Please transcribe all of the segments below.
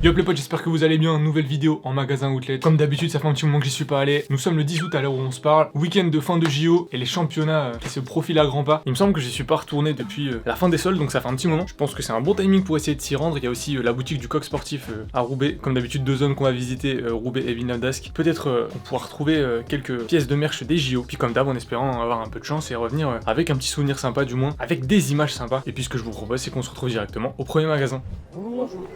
Yo les potes, j'espère que vous allez bien, nouvelle vidéo en magasin outlet. Comme d'habitude, ça fait un petit moment que j'y suis pas allé. Nous sommes le 10 août à l'heure où on se parle. Week-end de fin de JO et les championnats qui se profilent à grands pas. Il me semble que j'y suis pas retourné depuis la fin des soldes, donc ça fait un petit moment. Je pense que c'est un bon timing pour essayer de s'y rendre. Il y a aussi la boutique du coq sportif à Roubaix. Comme d'habitude, deux zones qu'on va visiter, Roubaix et Villeneuve d'Ascq. Peut-être on pourra retrouver quelques pièces de merch des JO. Puis comme d'hab, en espérant avoir un peu de chance et revenir avec un petit souvenir sympa du moins, avec des images sympas. Et puis ce que je vous propose, c'est qu'on se retrouve directement au premier magasin. Bonjour.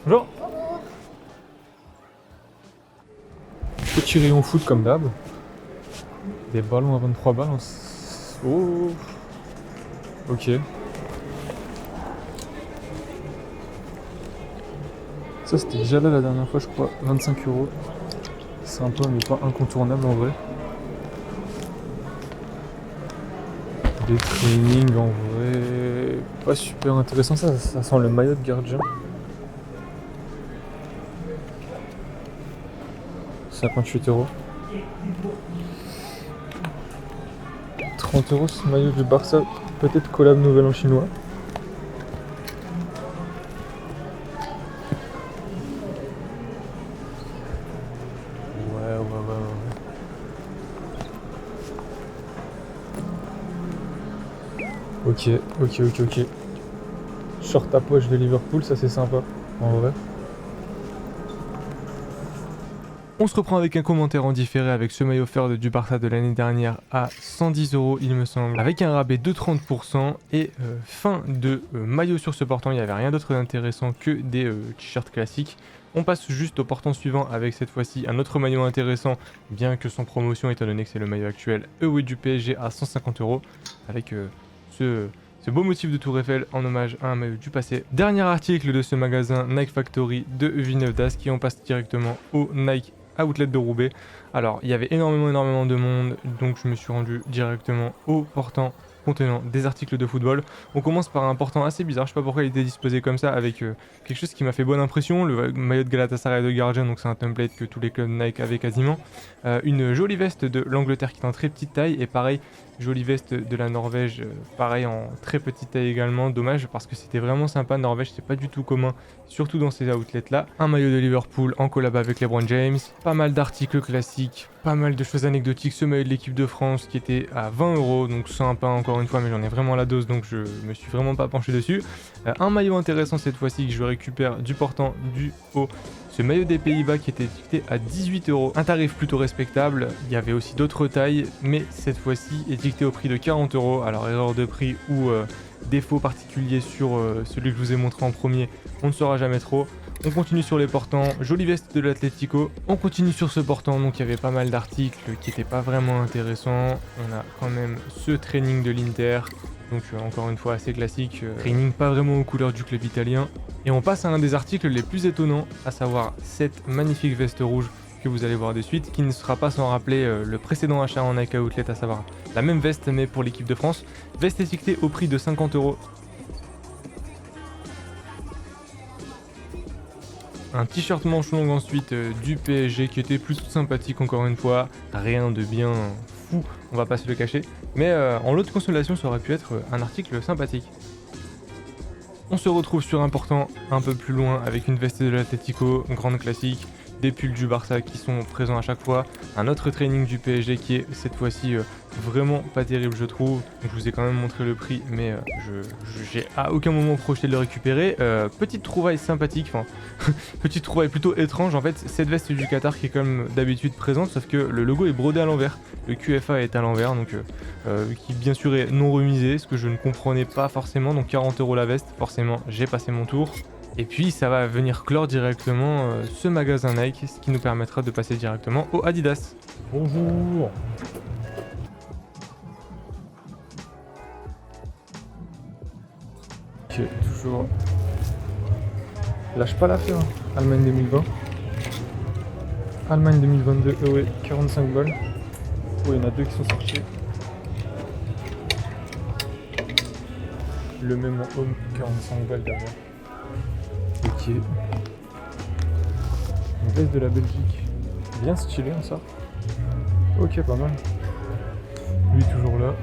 Bonjour. Petit rayon foot comme d'hab. Des ballons à 23 balles. Oh. Ok. Ça c'était déjà là la dernière fois je crois. 25 €. Sympa mais pas incontournable en vrai. Des trainings en vrai. Pas super intéressant, ça sent le maillot de gardien. 58 €. 30 € ce maillot du Barça, peut-être collab Nouvel An chinois. Ouais. Ok. Short à poche de Liverpool, ça c'est sympa, en vrai. On se reprend avec un commentaire en différé avec ce maillot offert du Barça de l'année dernière à 110 € il me semble, avec un rabais de 30% et fin de maillot sur ce portant. Il n'y avait rien d'autre d'intéressant que des t-shirts classiques. On passe juste au portant suivant avec cette fois-ci un autre maillot intéressant, bien que sans promotion étant donné que c'est le maillot actuel du PSG à 150 € avec ce beau motif de Tour Eiffel en hommage à un maillot du passé. Dernier article de ce magasin Nike Factory de Villeneuve d'Ascq et on passe directement au Nike Outlet de Roubaix. Alors il y avait énormément de monde, donc je me suis rendu directement au portant contenant des articles de football. On commence par un portant assez bizarre, je sais pas pourquoi il était disposé comme ça, avec quelque chose qui m'a fait bonne impression, le maillot de Galatasaray de gardien, donc c'est un template que tous les clubs Nike avaient quasiment. Une jolie veste de l'Angleterre qui est en très petite taille, et pareil, jolie veste de la Norvège, pareil en très petite taille également, dommage parce que c'était vraiment sympa, Norvège c'est pas du tout commun, surtout dans ces outlets là. Un maillot de Liverpool en collab avec LeBron James, pas mal d'articles classiques, pas mal de choses anecdotiques, ce maillot de l'équipe de France qui était à 20 €, donc sympa encore une fois, mais j'en ai vraiment la dose donc je me suis vraiment pas penché dessus. Un maillot intéressant cette fois-ci que je récupère du portant du haut. Ce maillot des Pays-Bas qui était étiqueté à 18 €, un tarif plutôt respectable. Il y avait aussi d'autres tailles, mais cette fois-ci étiqueté au prix de 40 €. Alors erreur de prix ou défaut particulier sur celui que je vous ai montré en premier, on ne saura jamais trop. On continue sur les portants, jolie veste de l'Atlético. On continue sur ce portant, donc il y avait pas mal d'articles qui n'étaient pas vraiment intéressants. On a quand même ce training de l'Inter. Donc encore une fois assez classique, training pas vraiment aux couleurs du club italien. Et on passe à un des articles les plus étonnants, à savoir cette magnifique veste rouge que vous allez voir de suite, qui ne sera pas sans rappeler le précédent achat en Nike Outlet, à savoir la même veste mais pour l'équipe de France. Veste étiquetée au prix de 50 €. Un t-shirt manche longue ensuite du PSG qui était plutôt sympathique encore une fois, rien de bien fou, on va pas se le cacher, mais en lot de consolation ça aurait pu être un article sympathique. On se retrouve sur un portant un peu plus loin avec une veste de l'Atlético, grande classique, des pulls du Barça qui sont présents à chaque fois, un autre training du PSG qui est cette fois-ci vraiment pas terrible je trouve. Donc, je vous ai quand même montré le prix mais j'ai à aucun moment projeté de le récupérer. Petite trouvaille sympathique, enfin petite trouvaille plutôt étrange en fait, cette veste du Qatar qui est comme d'habitude présente sauf que le logo est brodé à l'envers, le QFA est à l'envers donc qui bien sûr est non remisé, ce que je ne comprenais pas forcément, donc 40 € la veste, forcément j'ai passé mon tour. Et puis ça va venir clore directement ce magasin Nike, ce qui nous permettra de passer directement au Adidas. Bonjour. Ok, toujours. Lâche pas l'affaire. Allemagne 2020. Allemagne 2022, ouais, 45 balles. Oh, il y en a deux qui sont sortis. Le même en home, 45 balles derrière. Ok. Une veste de la Belgique. Bien stylé hein, ça. Ok, pas mal. Lui toujours là.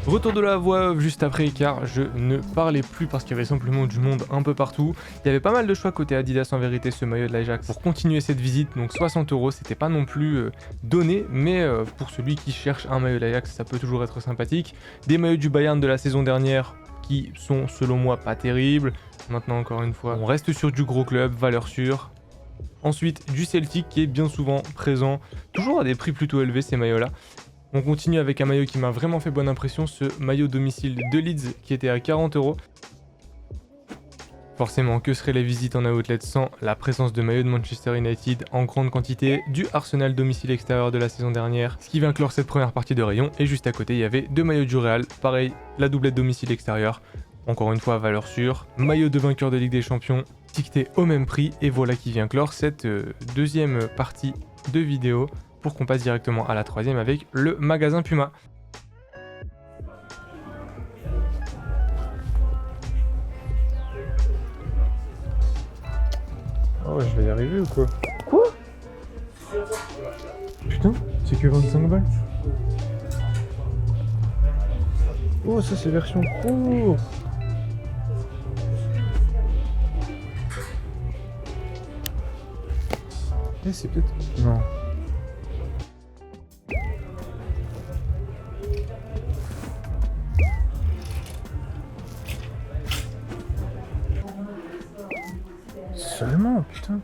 Retour de la voie off juste après car je ne parlais plus parce qu'il y avait simplement du monde un peu partout. Il y avait pas mal de choix côté Adidas en vérité, ce maillot de l'Ajax pour continuer cette visite, donc 60 €, c'était pas non plus donné, mais pour celui qui cherche un maillot de l'Ajax, ça peut toujours être sympathique. Des maillots du Bayern de la saison dernière qui sont selon moi pas terribles. Maintenant encore une fois, on reste sur du gros club, valeur sûre. Ensuite du Celtic qui est bien souvent présent, toujours à des prix plutôt élevés ces maillots là. On continue avec un maillot qui m'a vraiment fait bonne impression, ce maillot domicile de Leeds qui était à 40 €. Forcément, que seraient les visites en outlet sans la présence de maillots de Manchester United en grande quantité, du Arsenal domicile extérieur de la saison dernière, ce qui vient clore cette première partie de rayon. Et juste à côté, il y avait deux maillots du Real, pareil, la doublette domicile extérieur, encore une fois valeur sûre, maillot de vainqueur de Ligue des Champions, ticketé au même prix, et voilà qui vient clore cette deuxième partie de vidéo, pour qu'on passe directement à la troisième avec le magasin Puma. Oh ouais, je vais y arriver ou quoi? Quoi? Putain, c'est que 25 balles. Oh, ça c'est version pro. Eh, c'est peut-être... Non. Seulement, putain.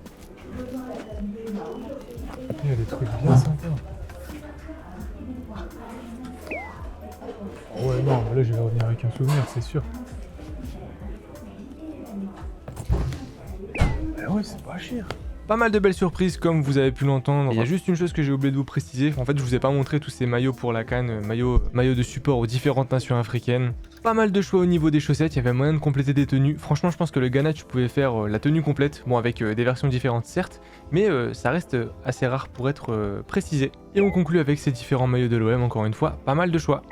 Il y a des trucs bien sympas. Ouais, non, là je vais revenir avec un souvenir, c'est sûr. Ah ouais, c'est pas cher. Pas mal de belles surprises comme vous avez pu l'entendre. Il y a juste une chose que j'ai oublié de vous préciser. En fait, je vous ai pas montré tous ces maillots pour la CAN, maillots de support aux différentes nations africaines. Pas mal de choix au niveau des chaussettes, il y avait moyen de compléter des tenues. Franchement, je pense que le Ghana, tu pouvais faire la tenue complète. Bon, avec des versions différentes certes, mais ça reste assez rare pour être précisé. Et on conclut avec ces différents maillots de l'OM, encore une fois, pas mal de choix.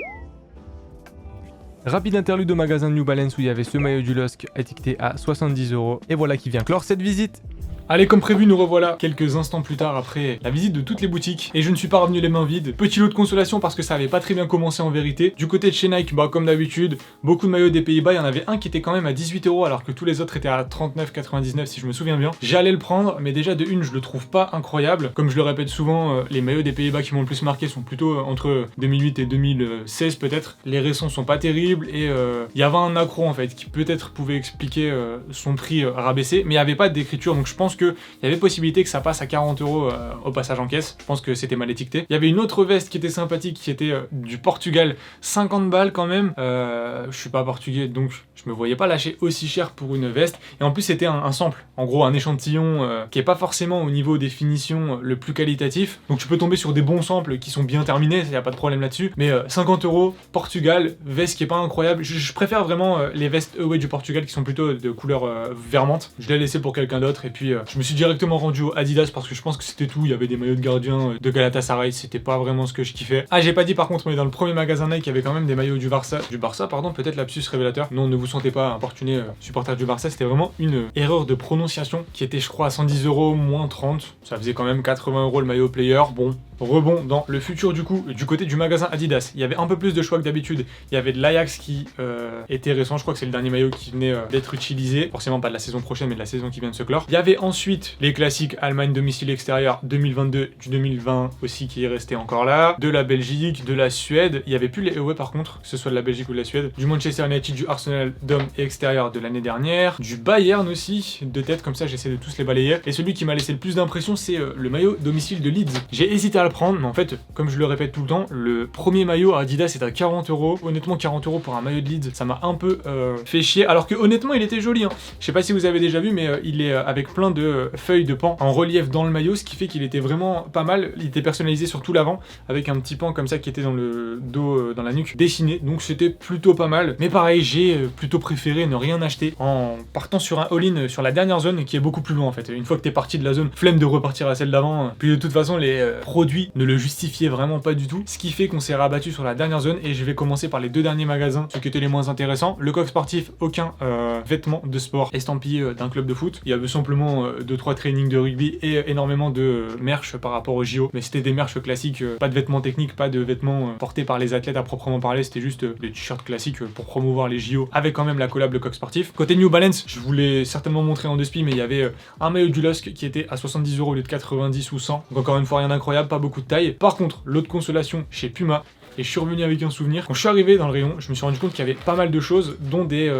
Rapide interlude au magasin de New Balance où il y avait ce maillot du LOSC étiqueté à 70 €. Et voilà qui vient clore cette visite. Allez, comme prévu, nous revoilà quelques instants plus tard après la visite de toutes les boutiques et je ne suis pas revenu les mains vides. Petit lot de consolation parce que ça avait pas très bien commencé en vérité. Du côté de chez Nike, bah comme d'habitude, beaucoup de maillots des Pays-Bas, il y en avait un qui était quand même à 18 € alors que tous les autres étaient à 39,99 si je me souviens bien. J'allais le prendre, mais déjà de une, je le trouve pas incroyable. Comme je le répète souvent, les maillots des Pays-Bas qui m'ont le plus marqué sont plutôt entre 2008 et 2016 peut-être. Les récents sont pas terribles et il y avait un accro en fait qui peut-être pouvait expliquer son prix rabaissé, mais il n'y avait pas d'écriture donc je pense qu'il y avait possibilité que ça passe à 40 € au passage en caisse. Je pense que c'était mal étiqueté. Il y avait une autre veste qui était sympathique, qui était du Portugal, 50 balles quand même. Je suis pas portugais, donc je me voyais pas lâcher aussi cher pour une veste. Et en plus, c'était un sample, en gros un échantillon qui est pas forcément au niveau des finitions le plus qualitatif. Donc tu peux tomber sur des bons samples qui sont bien terminés, il n'y a pas de problème là-dessus. Mais 50 €, Portugal, veste qui est pas incroyable. Je préfère vraiment les vestes away du Portugal qui sont plutôt de couleur vermente. Je l'ai laissé pour quelqu'un d'autre et puis je me suis directement rendu au Adidas parce que je pense que c'était tout. Il y avait des maillots de gardien de Galatasaray, c'était pas vraiment ce que je kiffais. Ah, j'ai pas dit par contre, mais dans le premier magasin Nike, il y avait quand même des maillots du Barça. Du Barça, pardon, peut-être lapsus révélateur. Non, ne vous sentez pas importuné, supporter du Barça, c'était vraiment une erreur de prononciation qui était, je crois, à 110 €, moins 30. Ça faisait quand même 80 € le maillot player. Bon, rebond dans le futur du coup, du côté du magasin Adidas. Il y avait un peu plus de choix que d'habitude. Il y avait de l'Ajax qui était récent, je crois que c'est le dernier maillot qui venait d'être utilisé. Forcément pas de la saison prochaine, mais de la saison qui vient de se clore. Il y avait ensuite les classiques Allemagne domicile extérieur 2022, du 2020 aussi qui est resté encore là. De la Belgique, de la Suède. Il y avait plus les away par contre, que ce soit de la Belgique ou de la Suède. Du Manchester United, du Arsenal dom et extérieur de l'année dernière. Du Bayern aussi, de tête comme ça j'essaie de tous les balayer. Et celui qui m'a laissé le plus d'impression c'est le maillot domicile de Leeds. J'ai hésité à le prendre, mais en fait, comme je le répète tout le temps, le premier maillot Adidas est à 40 €. Honnêtement, 40 € pour un maillot de Leeds, ça m'a un peu fait chier. Alors que honnêtement, il était joli. Hein. Je sais pas si vous avez déjà vu, mais il est avec plein de feuilles de pan en relief dans le maillot, ce qui fait qu'il était vraiment pas mal. Il était personnalisé sur tout l'avant, avec un petit pan comme ça qui était dans le dos, dans la nuque, dessiné. Donc c'était plutôt pas mal. Mais pareil, j'ai plutôt préféré ne rien acheter en partant sur un all-in sur la dernière zone qui est beaucoup plus loin en fait. Une fois que t'es parti de la zone, flemme de repartir à celle d'avant. Puis de toute façon, les produits produit ne le justifiait vraiment pas du tout, ce qui fait qu'on s'est rabattu sur la dernière zone et je vais commencer par les deux derniers magasins, ceux qui étaient les moins intéressants. Le coq sportif, aucun vêtement de sport estampillé d'un club de foot. Il y avait simplement 2-3 trainings de rugby et énormément de merch par rapport au JO, mais c'était des merch classiques, pas de vêtements techniques, pas de vêtements portés par les athlètes à proprement parler, c'était juste des t-shirts classiques pour promouvoir les JO avec quand même la collab le coq sportif. Côté New Balance, je vous l'ai certainement montré en deux spi, mais il y avait un maillot du LOSC qui était à 70 € au lieu de 90 ou 100, donc encore une fois rien d'incroyable, pas beaucoup de taille. Par contre, l'autre consolation chez Puma, et je suis revenu avec un souvenir. Quand je suis arrivé dans le rayon, je me suis rendu compte qu'il y avait pas mal de choses, dont des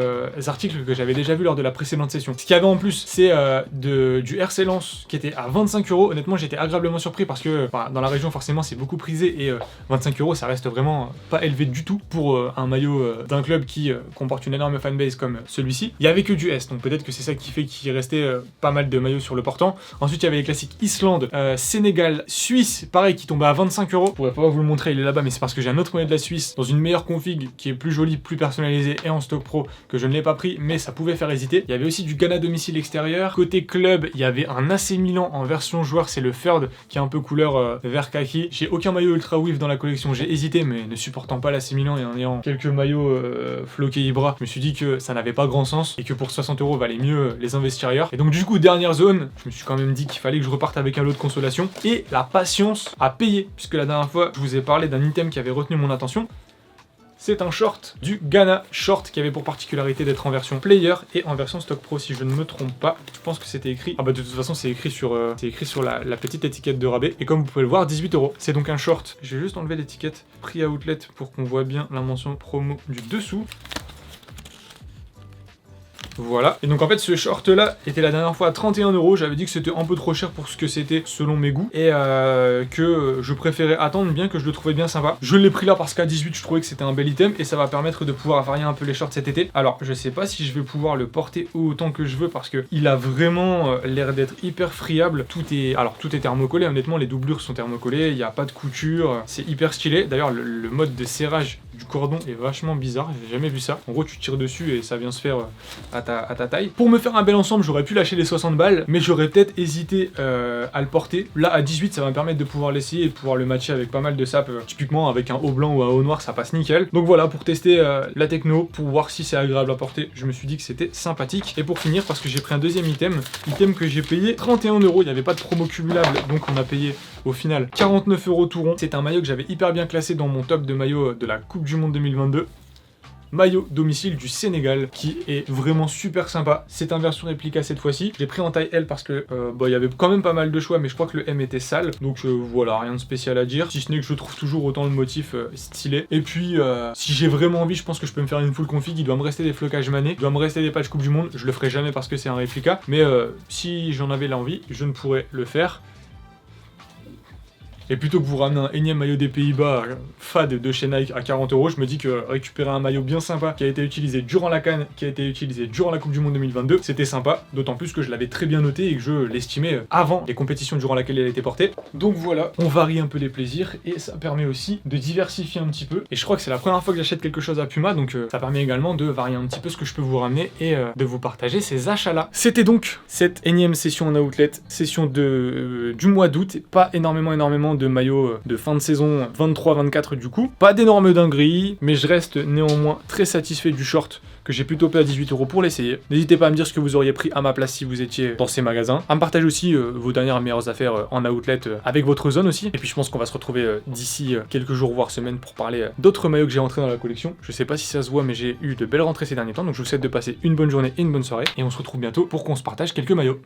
articles que j'avais déjà vus lors de la précédente session. Ce qu'il y avait en plus, c'est du RC Lance qui était à 25 €. Honnêtement, j'étais agréablement surpris parce que dans la région, forcément, c'est beaucoup prisé et 25 €, ça reste vraiment pas élevé du tout pour un maillot d'un club qui comporte une énorme fanbase comme celui-ci. Il y avait que du S, donc peut-être que c'est ça qui fait qu'il restait pas mal de maillots sur le portant. Ensuite, il y avait les classiques Islande, Sénégal, Suisse, pareil, qui tombaient à 25 €. Je pourrais pas vous le montrer, il est là-bas, mais c'est parce que j'ai un autre maillot de la Suisse dans une meilleure config qui est plus jolie, plus personnalisée et en stock pro que je ne l'ai pas pris, mais ça pouvait faire hésiter. Il y avait aussi du Ghana domicile extérieur. Côté club, il y avait un AC Milan en version joueur, c'est le third qui est un peu couleur vert kaki. J'ai aucun maillot ultra whiff dans la collection, j'ai hésité, mais ne supportant pas l'AC Milan et en ayant quelques maillots floqués Ibra, je me suis dit que ça n'avait pas grand sens et que pour 60 € valait mieux les investir ailleurs. Et donc du coup, dernière zone, je me suis quand même dit qu'il fallait que je reparte avec un lot de consolation et la patience à payer, puisque la dernière fois, je vous ai parlé d'un item qui avait retenu mon attention. C'est un short du Ghana Short qui avait pour particularité d'être en version player et en version stock pro si je ne me trompe pas. Je pense que c'était écrit. Ah bah de toute façon c'est écrit sur la petite étiquette de rabais. Et comme vous pouvez le voir, 18 €. C'est donc un short. Je vais juste enlever l'étiquette prix outlet pour qu'on voit bien la mention promo du dessous. Voilà. Et donc en fait ce short là était la dernière fois à 31 €. J'avais dit que c'était un peu trop cher pour ce que c'était selon mes goûts. Et que je préférais attendre, bien que je le trouvais bien sympa. Je l'ai pris là parce qu'à 18 je trouvais que c'était un bel item. Et ça va permettre de pouvoir varier un peu les shorts cet été. Alors je sais pas si je vais pouvoir le porter autant que je veux parce que il a vraiment l'air d'être hyper friable. Tout est thermocollé. Honnêtement les doublures sont thermocollées. Il n'y a pas de couture. C'est hyper stylé. D'ailleurs le mode de serrage du cordon est vachement bizarre. J'ai jamais vu ça. En gros tu tires dessus et ça vient se faire à ta taille. Pour me faire un bel ensemble, j'aurais pu lâcher les 60 balles, mais j'aurais peut-être hésité à le porter. Là, à 18, ça va me permettre de pouvoir l'essayer et de pouvoir le matcher avec pas mal de sapes. Typiquement, avec un haut blanc ou un haut noir, ça passe nickel. Donc voilà, pour tester la techno, pour voir si c'est agréable à porter, je me suis dit que c'était sympathique. Et pour finir, parce que j'ai pris un deuxième item que j'ai payé 31 €. Il n'y avait pas de promo cumulable, donc on a payé au final 49 € tout rond. C'est un maillot que j'avais hyper bien classé dans mon top de maillot de la Coupe du Monde 2022. Maillot domicile du Sénégal qui est vraiment super sympa. C'est un version réplica cette fois-ci. Je l'ai pris en taille L parce que il y avait quand même pas mal de choix, mais je crois que le M était sale. Donc voilà, rien de spécial à dire. Si ce n'est que je trouve toujours autant le motif stylé. Et puis si j'ai vraiment envie, je pense que je peux me faire une full config. Il doit me rester des flocages manés, il doit me rester des patchs Coupe du Monde. Je le ferai jamais parce que c'est un réplica. Mais si j'en avais l'envie, je ne pourrais le faire. Et plutôt que vous ramener un énième maillot des Pays-Bas fade de chez Nike à 40 €, je me dis que récupérer un maillot bien sympa qui a été utilisé durant la CAN, qui a été utilisé durant la Coupe du Monde 2022, c'était sympa, d'autant plus que je l'avais très bien noté et que je l'estimais avant les compétitions durant lesquelles elle a été portée. Donc voilà, on varie un peu les plaisirs et ça permet aussi de diversifier un petit peu. Et je crois que c'est la première fois que j'achète quelque chose à Puma, donc ça permet également de varier un petit peu ce que je peux vous ramener et de vous partager ces achats-là. C'était donc cette énième session en outlet, session du mois d'août, pas énormément de maillots de fin de saison 23-24 du coup. Pas d'énormes dingueries, mais je reste néanmoins très satisfait du short que j'ai plutôt payé à 18 € pour l'essayer. N'hésitez pas à me dire ce que vous auriez pris à ma place si vous étiez dans ces magasins. À me partager aussi vos dernières meilleures affaires en outlet avec votre zone aussi. Et puis je pense qu'on va se retrouver d'ici quelques jours voire semaines pour parler d'autres maillots que j'ai rentrés dans la collection. Je sais pas si ça se voit mais j'ai eu de belles rentrées ces derniers temps, donc je vous souhaite de passer une bonne journée et une bonne soirée. Et on se retrouve bientôt pour qu'on se partage quelques maillots.